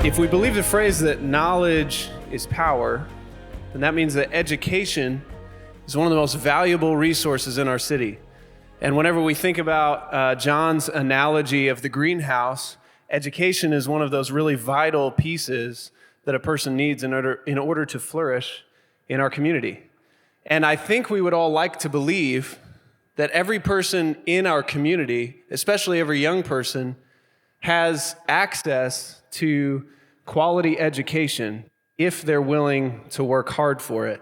If we believe the phrase that knowledge is power, then that means that education is one of the most valuable resources in our city. And whenever we think about John's analogy of the greenhouse, education is one of those really vital pieces that a person needs in order to flourish in our community. And I think we would all like to believe that every person in our community, especially every young person, has access to quality education if they're willing to work hard for it.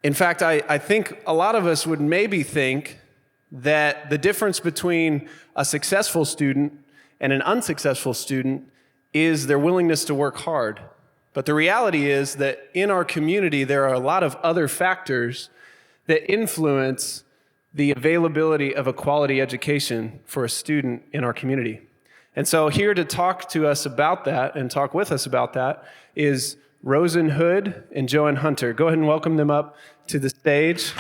In fact, I think a lot of us would maybe think that the difference between a successful student and an unsuccessful student is their willingness to work hard. But the reality is that in our community, there are a lot of other factors that influence the availability of a quality education for a student in our community. And so here to talk to us about that and talk with us about that is Rosen Hood and Joann Hunter. Go ahead and welcome them up to the stage.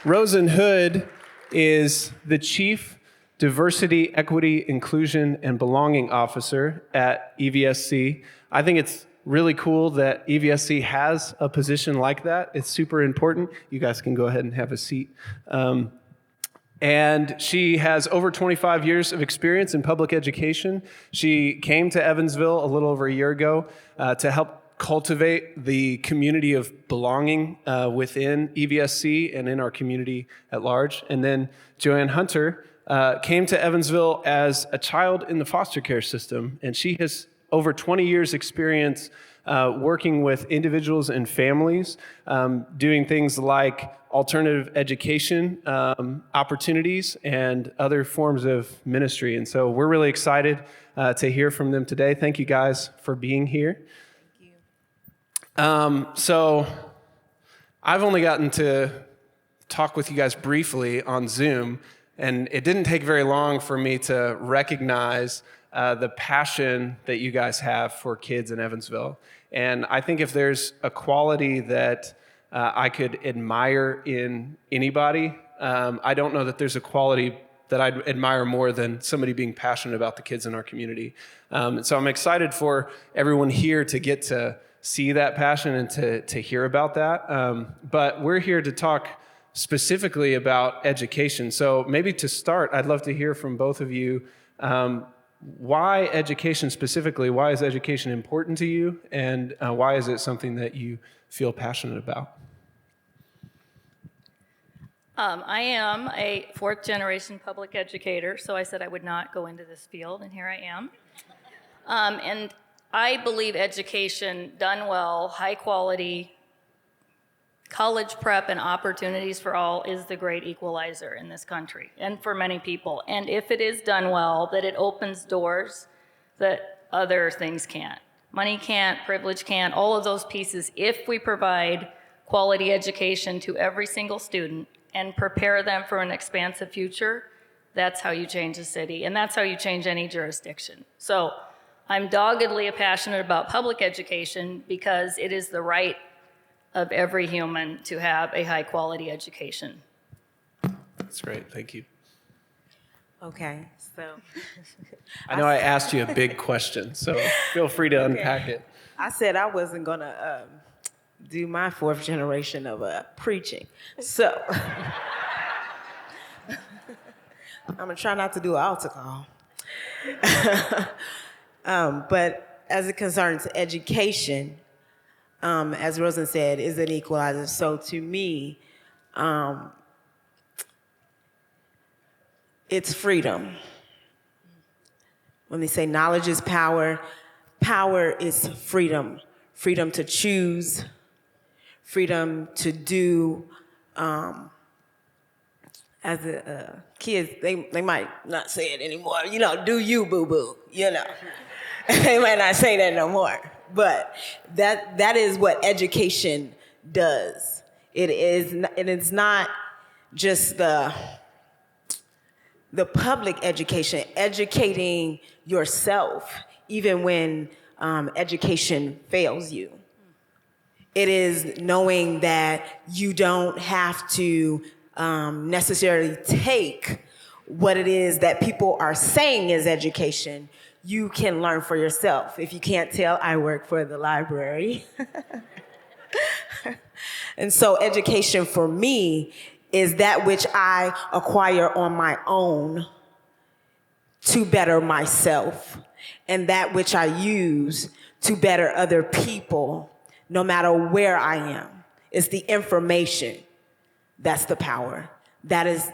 Rosen Hood is the Chief Diversity, Equity, Inclusion, and Belonging Officer at Evsc. I think it's really cool that Evsc has a position like that. It's super important. You guys can go ahead and have a seat. And she has over 25 years of experience in public education. She came to Evansville a little over a year ago to help cultivate the community of belonging within Evsc and in our community at large. And then Joann Hunter came to Evansville as a child in the foster care system, and she has over 20 years experience working with individuals and families, doing things like alternative education opportunities and other forms of ministry. And so we're really excited to hear from them today. Thank you guys for being here. Thank you. So I've only gotten to talk with you guys briefly on Zoom, and it didn't take very long for me to recognize the passion that you guys have for kids in Evansville. And I think if there's a quality that I could admire in anybody, I don't know that there's a quality that I'd admire more than somebody being passionate about the kids in our community. So I'm excited for everyone here to get to see that passion and to hear about that. But we're here to talk specifically about education. So maybe to start, I'd love to hear from both of you. Why education specifically? Why is education important to you? And why is it something that you feel passionate about? I am a fourth-generation public educator, so I said I would not go into this field, and here I am. And I believe education done well, high quality, college prep and opportunities for all is the great equalizer in this country and for many people. And if it is done well, that it opens doors that other things can't. Money can't, privilege can't, all of those pieces. If we provide quality education to every single student and prepare them for an expansive future, that's how you change a city, and that's how you change any jurisdiction. So I'm doggedly passionate about public education because it is the right of every human to have a high quality education. That's great, thank you. Okay, so. I know I asked you a big question, so feel free to unpack it. I said I wasn't gonna do my fourth generation of preaching. So, I'm gonna try not to do an altar call. But as it concerns education, as Rosen said, is an equalizer. So to me, it's freedom. When they say knowledge is power, power is freedom. Freedom to choose, freedom to do. As the kids, they might not say it anymore. You know, do you, boo-boo, you know. They might not say that no more. But that is what education does. It's not just the public education, educating yourself, even when education fails you. It is knowing that you don't have to necessarily take what it is that people are saying is education, you can learn for yourself. If you can't tell, I work for the library. And so education for me is that which I acquire on my own to better myself, and that which I use to better other people, no matter where I am. It's the information that's the power. That is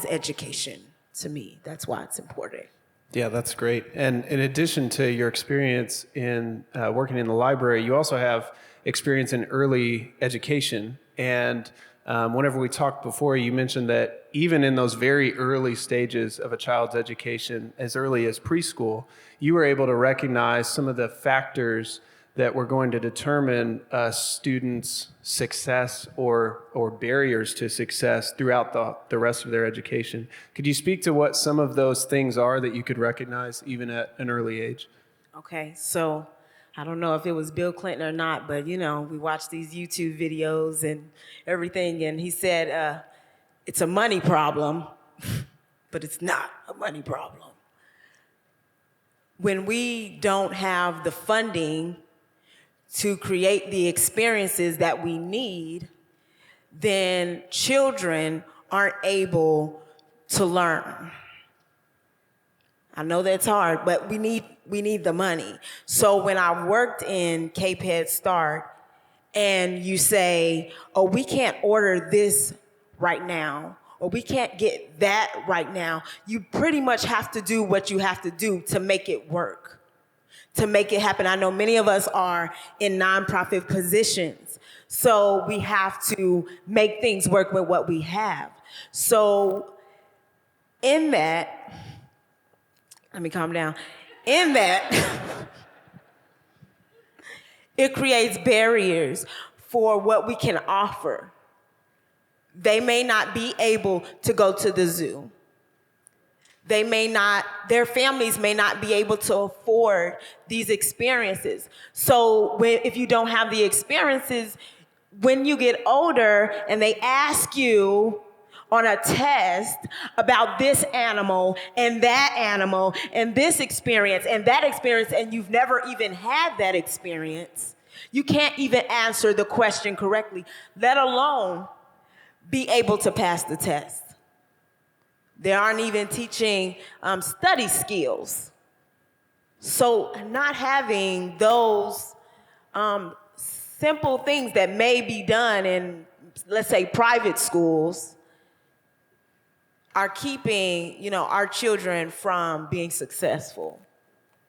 education to me. That's why it's important. Yeah, that's great. And in addition to your experience in working in the library, you also have experience in early education. And whenever we talked before, you mentioned that even in those very early stages of a child's education, as early as preschool, you were able to recognize some of the factors that were going to determine a student's success or barriers to success throughout the rest of their education. Could you speak to what some of those things are that you could recognize even at an early age? Okay, so I don't know if it was Bill Clinton or not, but we watch these YouTube videos and everything, and he said, it's a money problem, but it's not a money problem. When we don't have the funding to create the experiences that we need, then children aren't able to learn. I know that's hard, but we need the money. So when I worked in Cape Head Start, and you say, oh, we can't order this right now, or we can't get that right now, you pretty much have to do what you have to do to make it work, to make it happen. I know many of us are in nonprofit positions, so we have to make things work with what we have. So in that, let me calm down. In that, it creates barriers for what we can offer. They may not be able to go to the zoo. Their families may not be able to afford these experiences. So if you don't have the experiences, when you get older and they ask you on a test about this animal and this experience and that experience, and you've never even had that experience, you can't even answer the question correctly, let alone be able to pass the test. They aren't even teaching study skills. So not having those simple things that may be done in, let's say, private schools are keeping, our children from being successful.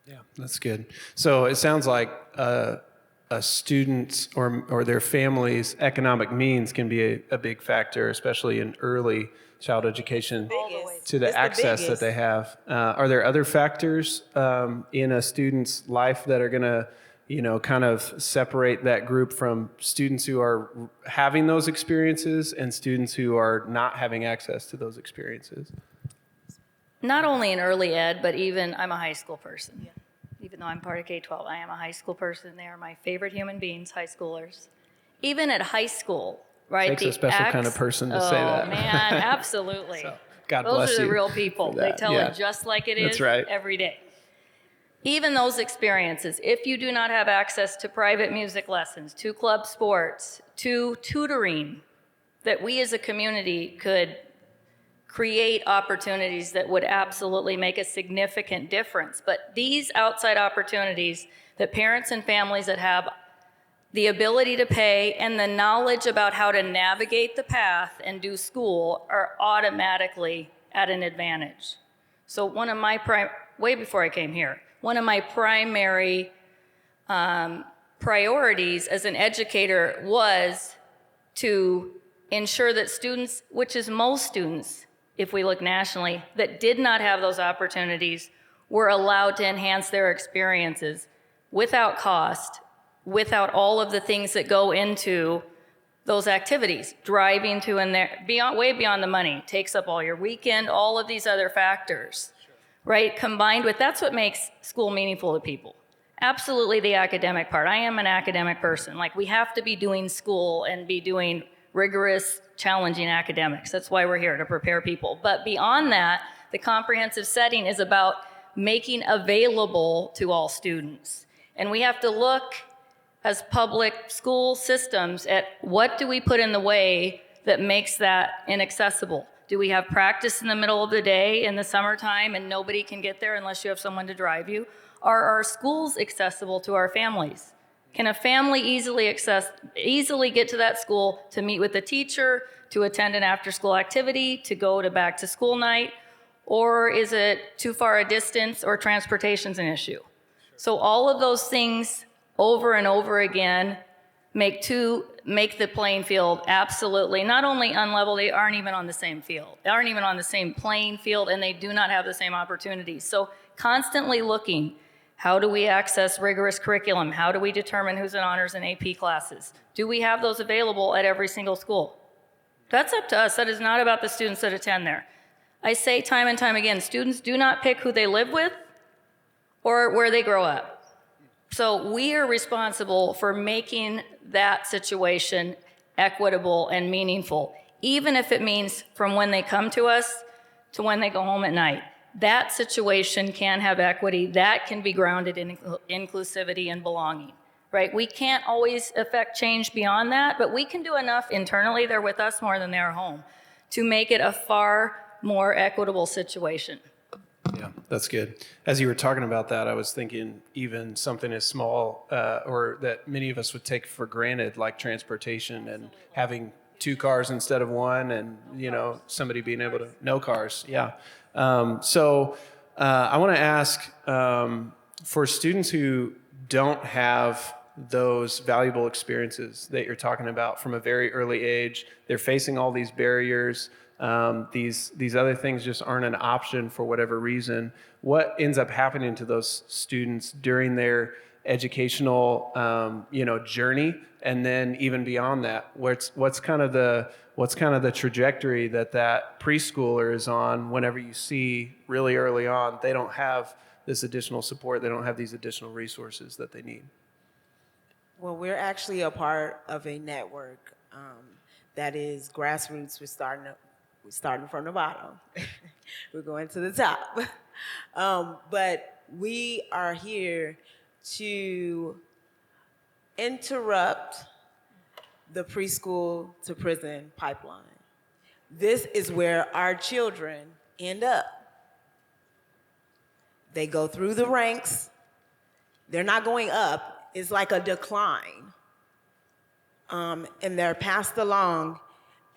Yeah, that's good. So it sounds like a student's or their family's economic means can be a big factor, especially in early child education, to the access that they have. Are there other factors in a student's life that are going to, kind of separate that group from students who are having those experiences and students who are not having access to those experiences? Not only in early ed, but even I'm a high school person. Yeah. Even though I'm part of K-12, I am a high school person. They are my favorite human beings, high schoolers. Even at high school, right? Takes a special kind of person to say that. Oh, man, absolutely. So, God bless Those are you the real people. They tell it just like it is. That's right. Every day. Even those experiences, if you do not have access to private music lessons, to club sports, to tutoring, that we as a community could create opportunities that would absolutely make a significant difference. But these outside opportunities that parents and families that have the ability to pay and the knowledge about how to navigate the path and do school are automatically at an advantage. So one of my way before I came here, one of my primary priorities as an educator was to ensure that students, which is most students, if we look nationally, that did not have those opportunities were allowed to enhance their experiences without cost, without all of the things that go into those activities. Driving to and there, way beyond the money, takes up all your weekend, all of these other factors. Right, combined with, that's what makes school meaningful to people. Absolutely the academic part. I am an academic person. Like, we have to be doing school and be doing rigorous, challenging academics. That's why we're here, to prepare people. But beyond that, the comprehensive setting is about making available to all students. And we have to look as public school systems at what do we put in the way that makes that inaccessible. Do we have practice in the middle of the day in the summertime and nobody can get there unless you have someone to drive you? Are our schools accessible to our families? Can a family easily get to that school to meet with a teacher, to attend an after-school activity, to go to back-to-school night? Or is it too far a distance, or transportation's an issue? So all of those things over and over again make the playing field absolutely not only unlevel, they aren't even on the same field. They aren't even on the same playing field, and they do not have the same opportunities. So constantly looking, how do we access rigorous curriculum? How do we determine who's in honors and AP classes? Do we have those available at every single school? That's up to us. That is not about the students that attend there. I say time and time again, students do not pick who they live with or where they grow up. So we are responsible for making that situation equitable and meaningful, even if it means from when they come to us to when they go home at night. That situation can have equity. That can be grounded in inclusivity and belonging, right? We can't always affect change beyond that, but we can do enough internally, they're with us more than they're home, to make it a far more equitable situation. Yeah, that's good. As you were talking about that, I was thinking even something as small or that many of us would take for granted, like transportation and having 2 cars instead of 1, and somebody being able to no cars. Yeah. So I want to ask for students who don't have those valuable experiences that you're talking about from a very early age. They're facing all these barriers. These other things just aren't an option for whatever reason. What ends up happening to those students during their educational journey, and then even beyond that? What's kind of the trajectory that preschooler is on whenever you see really early on they don't have this additional support, they don't have these additional resources that they need? Well, we're actually a part of a network that is grassroots. We're starting from the bottom. We're going to the top. But we are here to interrupt the preschool to prison pipeline. This is where our children end up. They go through the ranks. They're not going up. It's like a decline. And they're passed along,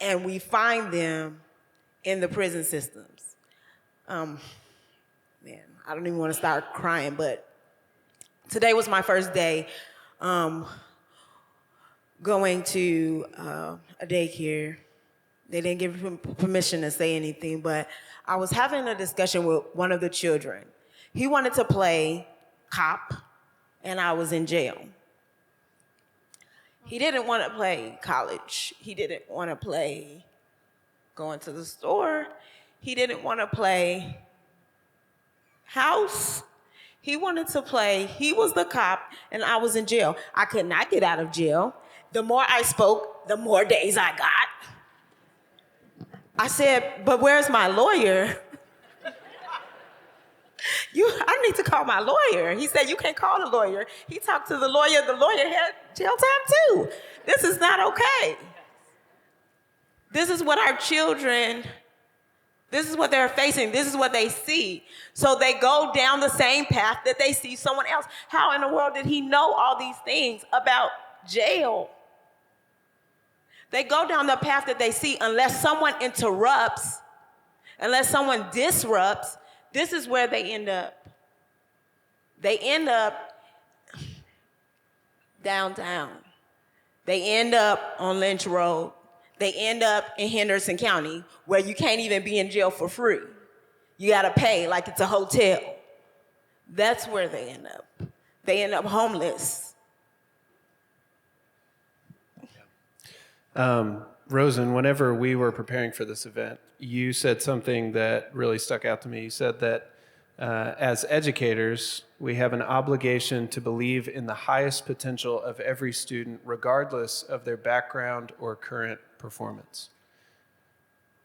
and we find them in the prison systems. Man, I don't even want to start crying, but today was my first day going to a daycare. They didn't give him permission to say anything, but I was having a discussion with one of the children. He wanted to play cop, and I was in jail. He didn't want to play college. He didn't want to play going to the store. He didn't want to play house. He wanted to play, he was the cop, and I was in jail. I could not get out of jail. The more I spoke, the more days I got. I said, but where's my lawyer? I need to call my lawyer. He said, you can't call the lawyer. He talked to the lawyer had jail time too. This is not okay. This is what our children, this is what they're facing. This is what they see. So they go down the same path that they see someone else. How in the world did he know all these things about jail? They go down the path that they see unless someone interrupts, unless someone disrupts. This is where they end up. They end up downtown. They end up on Lynch Road. They end up in Henderson County, where you can't even be in jail for free. You gotta pay like it's a hotel. That's where they end up. They end up homeless. Rosen, whenever we were preparing for this event, you said something that really stuck out to me. You said that as educators, we have an obligation to believe in the highest potential of every student, regardless of their background or current performance.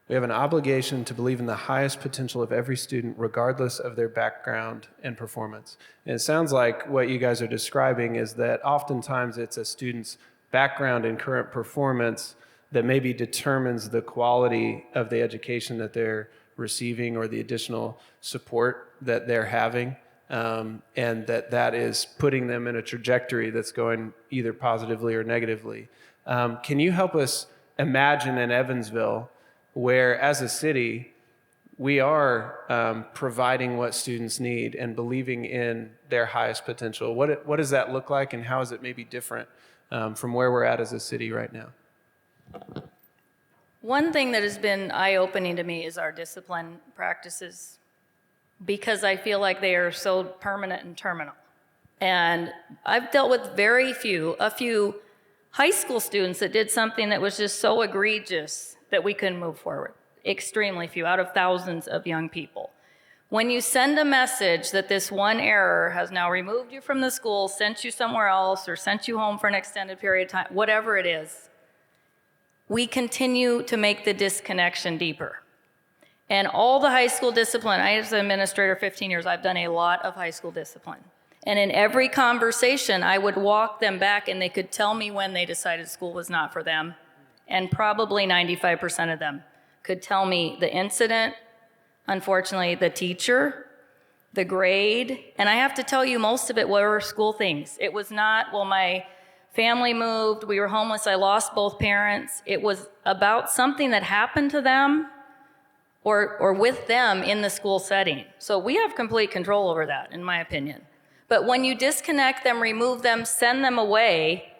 We have an obligation to believe in the highest potential of every student, regardless of their background and performance. And it sounds like what you guys are describing is that oftentimes it's a student's background and current performance that maybe determines the quality of the education that they're receiving or the additional support that they're having, and that is putting them in a trajectory that's going either positively or negatively. Can you help us imagine in Evansville where, as a city, we are providing what students need and believing in their highest potential? What does that look like, and how is it maybe different from where we're at as a city right now? One thing that has been eye-opening to me is our discipline practices, because I feel like they are so permanent and terminal. And I've dealt with a few high school students that did something that was just so egregious that we couldn't move forward. Extremely few out of thousands of young people. When you send a message that this one error has now removed you from the school, sent you somewhere else, or sent you home for an extended period of time, whatever it is, we continue to make the disconnection deeper. And all the high school discipline, I as an administrator 15 years, I've done a lot of high school discipline. And in every conversation, I would walk them back and they could tell me when they decided school was not for them. And probably 95% of them could tell me the incident, unfortunately, the teacher, the grade. And I have to tell you, most of it were school things. It was not, well, my family moved, we were homeless, I lost both parents. It was about something that happened to them or with them in the school setting. So we have complete control over that, in my opinion. But when you disconnect them, remove them, send them away,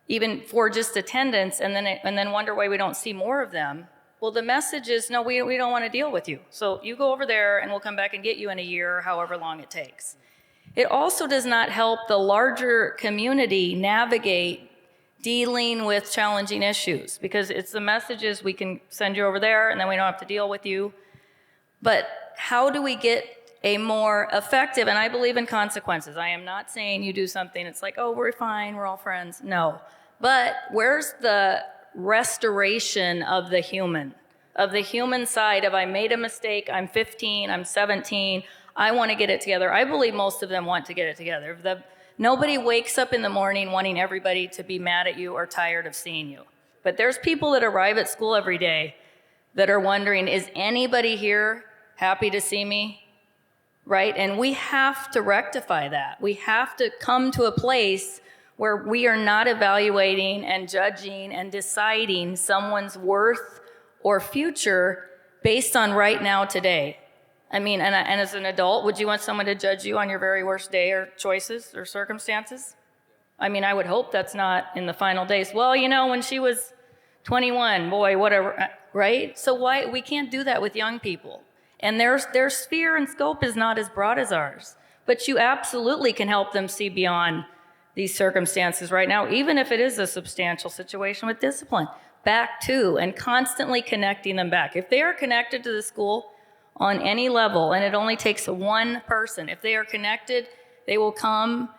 even for just attendance, and then wonder why we don't see more of them, well, the message is, no, we don't want to deal with you. So you go over there and we'll come back and get you in a year, or however long it takes. It also does not help the larger community navigate dealing with challenging issues, because it's the messages, we can send you over there and then we don't have to deal with you. But how do we get a more effective, and I believe in consequences. I am not saying you do something, it's like, oh, we're fine, we're all friends. No. But where's the restoration of the human side of, I made a mistake, I'm 15, I'm 17, I want to get it together. I believe most of them want to get it together. Nobody wakes up in the morning wanting everybody to be mad at you or tired of seeing you. But there's people that arrive at school every day that are wondering, is anybody here happy to see me? Right? And we have to rectify that. We have to come to a place where we are not evaluating and judging and deciding someone's worth or future based on right now, today. I mean, and as an adult, would you want someone to judge you on your very worst day or choices or circumstances? I mean, I would hope that's not in the final days. Well, you know, when she was 21, boy, whatever, right? So why we can't do that with young people? And their sphere and scope is not as broad as ours. But you absolutely can help them see beyond these circumstances right now, even if it is a substantial situation, with discipline. Back to, and constantly connecting them back. If they are connected to the school on any level, and it only takes one person, if they are connected, they will come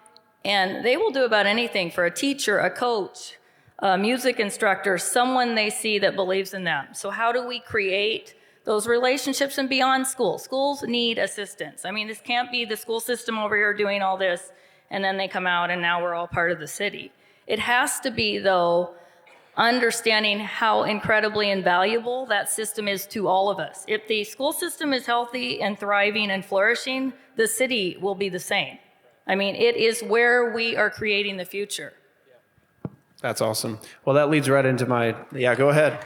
and they will do about anything for a teacher, a coach, a music instructor, someone they see that believes in them. So how do we create those relationships and beyond school? Schools need assistance. I mean, this can't be the school system over here doing all this and then they come out and now we're all part of the city. It has to be, though, understanding how incredibly invaluable that system is to all of us. If the school system is healthy and thriving and flourishing, the city will be the same. I mean, it is where we are creating the future. That's awesome. Well, that leads right into go ahead.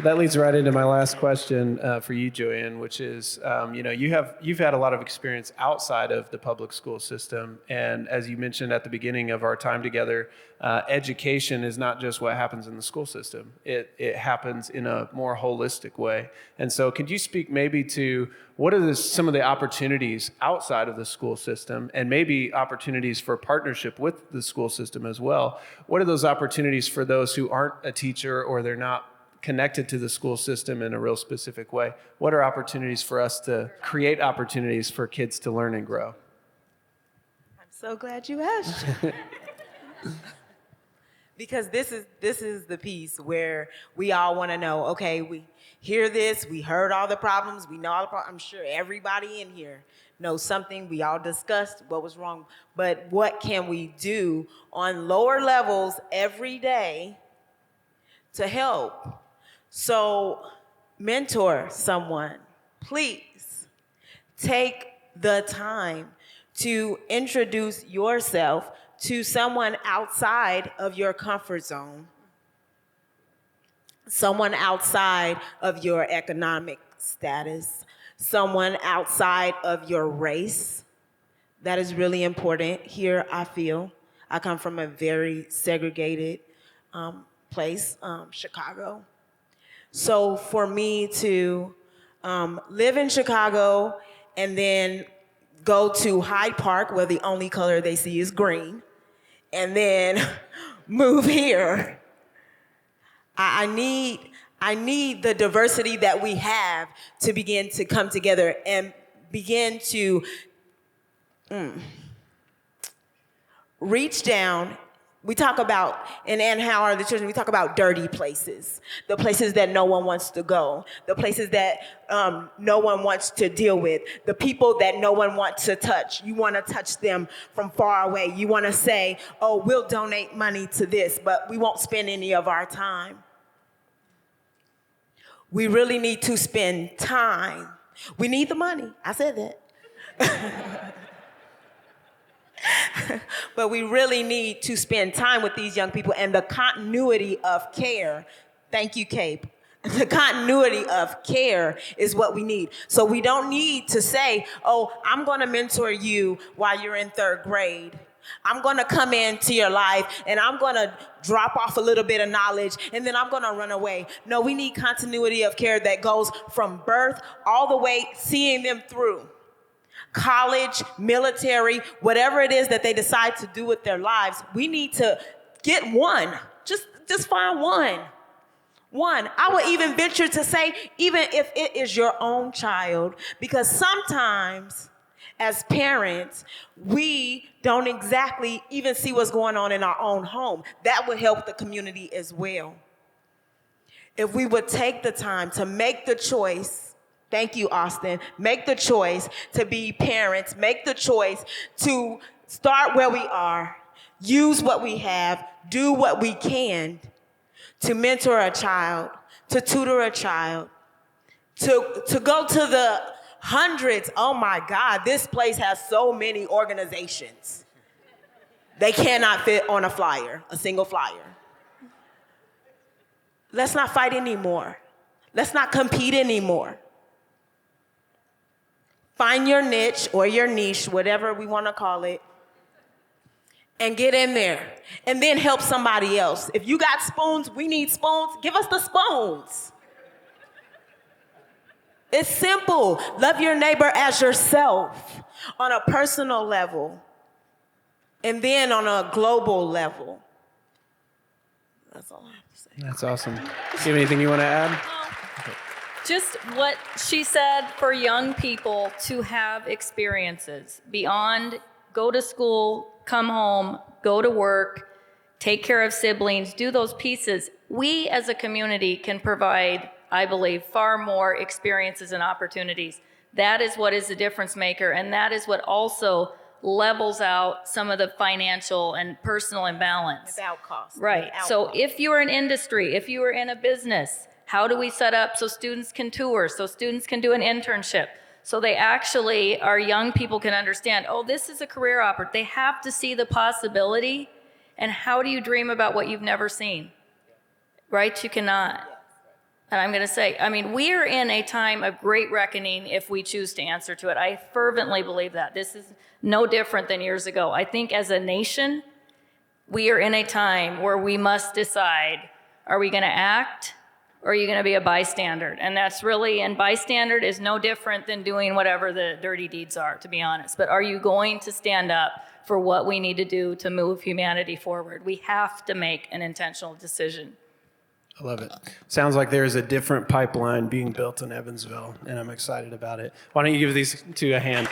That leads right into my last question for you, Joann, which is, you've had a lot of experience outside of the public school system, and as you mentioned at the beginning of our time together, education is not just what happens in the school system. It happens in a more holistic way. And so, could you speak maybe to what are some of the opportunities outside of the school system, and maybe opportunities for partnership with the school system as well? What are those opportunities for those who aren't a teacher or they're not connected to the school system in a real specific way? What are opportunities for us to create opportunities for kids to learn and grow? I'm so glad you asked. Because this is the piece where we all want to know, okay, we hear this, we heard all the problems, we know all the problems. I'm sure everybody in here knows something. We all discussed what was wrong, but what can we do on lower levels every day to help? So mentor someone. Please take the time to introduce yourself to someone outside of your comfort zone, someone outside of your economic status, someone outside of your race. That is really important here, I feel. I come from a very segregated place, Chicago. So for me to live in Chicago and then go to Hyde Park, where the only color they see is green, and then move here, I need the diversity that we have to begin to come together and begin to reach down. We talk about, in Ann Howard, the children, we talk about dirty places, the places that no one wants to go, the places that no one wants to deal with, the people that no one wants to touch. You want to touch them from far away. You want to say, oh, we'll donate money to this, but we won't spend any of our time. We really need to spend time. We need the money. I said that. But we really need to spend time with these young people, and the continuity of care. Thank you, Cape. The continuity of care is what we need. So we don't need to say, oh, I'm going to mentor you while you're in 3rd grade. I'm going to come into your life and I'm going to drop off a little bit of knowledge and then I'm going to run away. No, we need continuity of care that goes from birth all the way, seeing them through. College, military, whatever it is that they decide to do with their lives, we need to get one. Just find one. One. I would even venture to say, even if it is your own child, because sometimes as parents, we don't exactly even see what's going on in our own home. That would help the community as well. If we would take the time to make the choice. Thank you, Austin. Make the choice to be parents. Make the choice to start where we are, use what we have, do what we can to mentor a child, to tutor a child, to go to the hundreds. Oh my God, this place has so many organizations. They cannot fit on a flyer, a single flyer. Let's not fight anymore. Let's not compete anymore. Find your niche or your niche, whatever we want to call it, and get in there. And then help somebody else. If you got spoons, we need spoons, give us the spoons. It's simple. Love your neighbor as yourself on a personal level and then on a global level. That's all I have to say. That's awesome. Do you have anything you want to add? Just what she said, for young people to have experiences beyond go to school, come home, go to work, take care of siblings, do those pieces. We as a community can provide, I believe, far more experiences and opportunities. That is what is the difference maker, and that is what also levels out some of the financial and personal imbalance. Without cost. Right. Without So cost. if you are in industry, if you are in a business, how do we set up so students can tour, so students can do an internship, so they actually, our young people can understand, oh, this is a career opportunity. They have to see the possibility, and how do you dream about what you've never seen? Right? You cannot. And I'm going to say, I mean, we are in a time of great reckoning if we choose to answer to it. I fervently believe that. This is no different than years ago. I think as a nation, we are in a time where we must decide, are we going to act? Or are you going to be a bystander? And that's really, and bystander is no different than doing whatever the dirty deeds are, to be honest. But are you going to stand up for what we need to do to move humanity forward? We have to make an intentional decision. I love it. Sounds like there's a different pipeline being built in Evansville, and I'm excited about it. Why don't you give these two a hand?